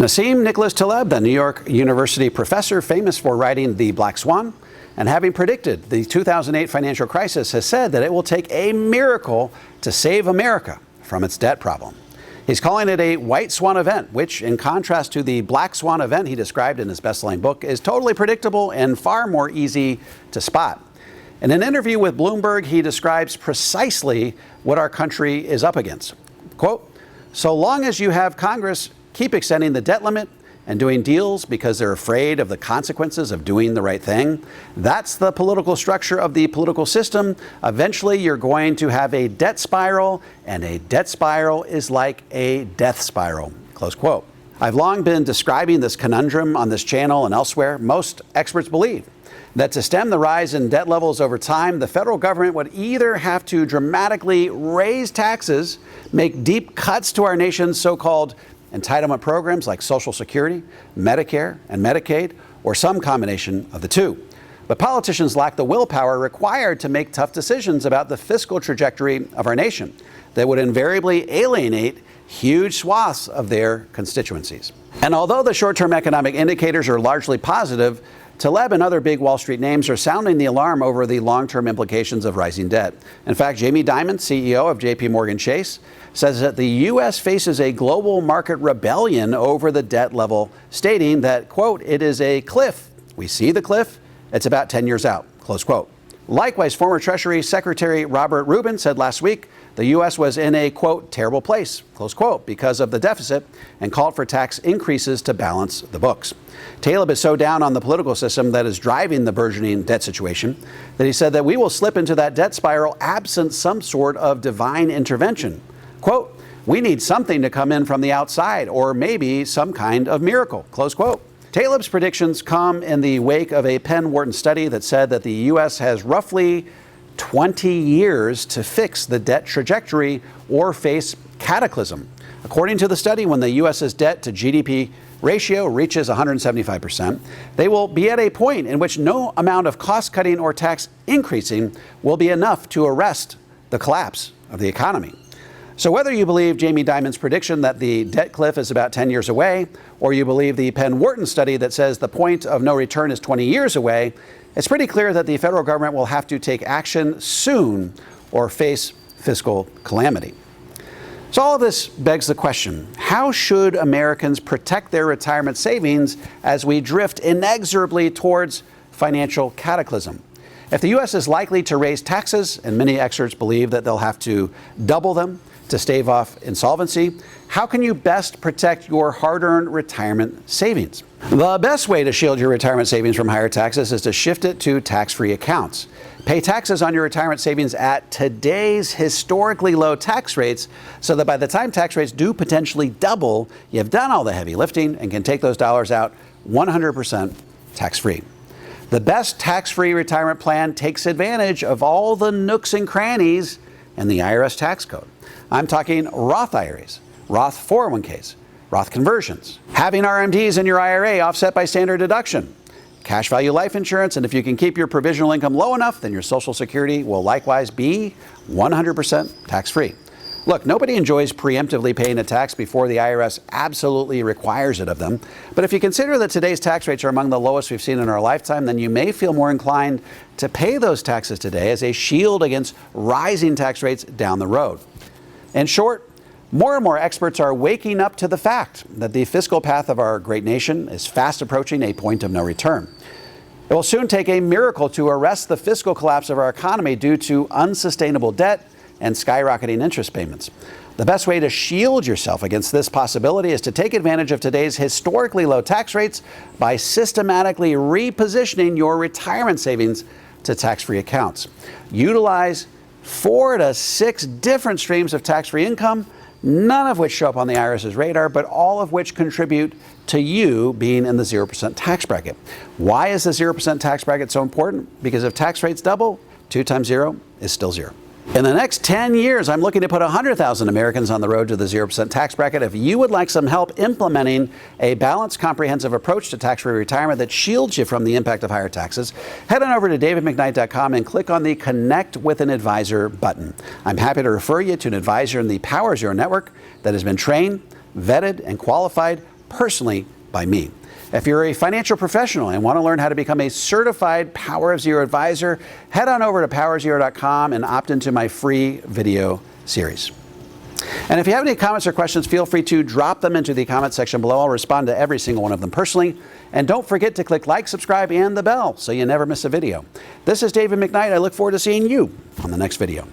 Nassim Nicholas Taleb, the New York University professor famous for writing The Black Swan and having predicted the 2008 financial crisis, has said that it will take a miracle to save America from its debt problem. He's calling it a white swan event, which, in contrast to the black swan event he described in his best-selling book, is totally predictable and far more easy to spot. In an interview with Bloomberg, he describes precisely what our country is up against. Quote, "So long as you have Congress keep extending the debt limit and doing deals because they're afraid of the consequences of doing the right thing, that's the political structure of the political system. Eventually, you're going to have a debt spiral, and a debt spiral is like a death spiral." Close quote. I've long been describing this conundrum on this channel and elsewhere. Most experts believe that to stem the rise in debt levels over time, the federal government would either have to dramatically raise taxes, make deep cuts to our nation's so-called entitlement programs like Social Security, Medicare, and Medicaid, or some combination of the two. But politicians lack the willpower required to make tough decisions about the fiscal trajectory of our nation that would invariably alienate huge swaths of their constituencies. And although the short-term economic indicators are largely positive, Taleb and other big Wall Street names are sounding the alarm over the long-term implications of rising debt. In fact, Jamie Dimon, CEO of JP Chase, says that the U.S. faces a global market rebellion over the debt level, stating that, quote, "It is a cliff. We see the cliff. It's about 10 years out," close quote. Likewise, former Treasury Secretary Robert Rubin said last week the U.S. was in a, quote, "terrible place," close quote, because of the deficit, and called for tax increases to balance the books. Taleb is so down on the political system that is driving the burgeoning debt situation that he said that we will slip into that debt spiral absent some sort of divine intervention. Quote, "We need something to come in from the outside, or maybe some kind of miracle," close quote. Taleb's predictions come in the wake of a Penn Wharton study that said that the U.S. has roughly 20 years to fix the debt trajectory or face cataclysm. According to the study, when the U.S.'s debt to GDP ratio reaches 175%, they will be at a point in which no amount of cost cutting or tax increasing will be enough to arrest the collapse of the economy. So whether you believe Jamie Dimon's prediction that the debt cliff is about 10 years away, or you believe the Penn Wharton study that says the point of no return is 20 years away, it's pretty clear that the federal government will have to take action soon or face fiscal calamity. So all of this begs the question, how should Americans protect their retirement savings as we drift inexorably towards financial cataclysm? If the U.S. is likely to raise taxes, and many experts believe that they'll have to double them to stave off insolvency, how can you best protect your hard-earned retirement savings? The best way to shield your retirement savings from higher taxes is to shift it to tax-free accounts. Pay taxes on your retirement savings at today's historically low tax rates so that by the time tax rates do potentially double, you've done all the heavy lifting and can take those dollars out 100% tax-free. The best tax-free retirement plan takes advantage of all the nooks and crannies in the IRS tax code. I'm talking Roth IRAs, Roth 401ks, Roth conversions, having RMDs in your IRA offset by standard deduction, cash value life insurance, and if you can keep your provisional income low enough, then your Social Security will likewise be 100% tax-free. Look, nobody enjoys preemptively paying a tax before the IRS absolutely requires it of them. But if you consider that today's tax rates are among the lowest we've seen in our lifetime, then you may feel more inclined to pay those taxes today as a shield against rising tax rates down the road. In short, more and more experts are waking up to the fact that the fiscal path of our great nation is fast approaching a point of no return. It will soon take a miracle to arrest the fiscal collapse of our economy due to unsustainable debt and skyrocketing interest payments. The best way to shield yourself against this possibility is to take advantage of today's historically low tax rates by systematically repositioning your retirement savings to tax-free accounts. Utilize 4 to 6 different streams of tax-free income, none of which show up on the IRS's radar, but all of which contribute to you being in the 0% tax bracket. Why is the 0% tax bracket so important? Because if tax rates double, 2 times 0 is still 0. In the next 10 years, I'm looking to put 100,000 Americans on the road to the 0% tax bracket. If you would like some help implementing a balanced, comprehensive approach to tax-free retirement that shields you from the impact of higher taxes, head on over to davidmcknight.com and click on the Connect with an Advisor button. I'm happy to refer you to an advisor in the Powers Your network that has been trained, vetted, and qualified personally by me. If you're a financial professional and want to learn how to become a certified Power of Zero advisor, head on over to powerzero.com and opt into my free video series. And if you have any comments or questions, feel free to drop them into the comment section below. I'll respond to every single one of them personally. And don't forget to click like, subscribe, and the bell so you never miss a video. This is David McKnight. I look forward to seeing you on the next video.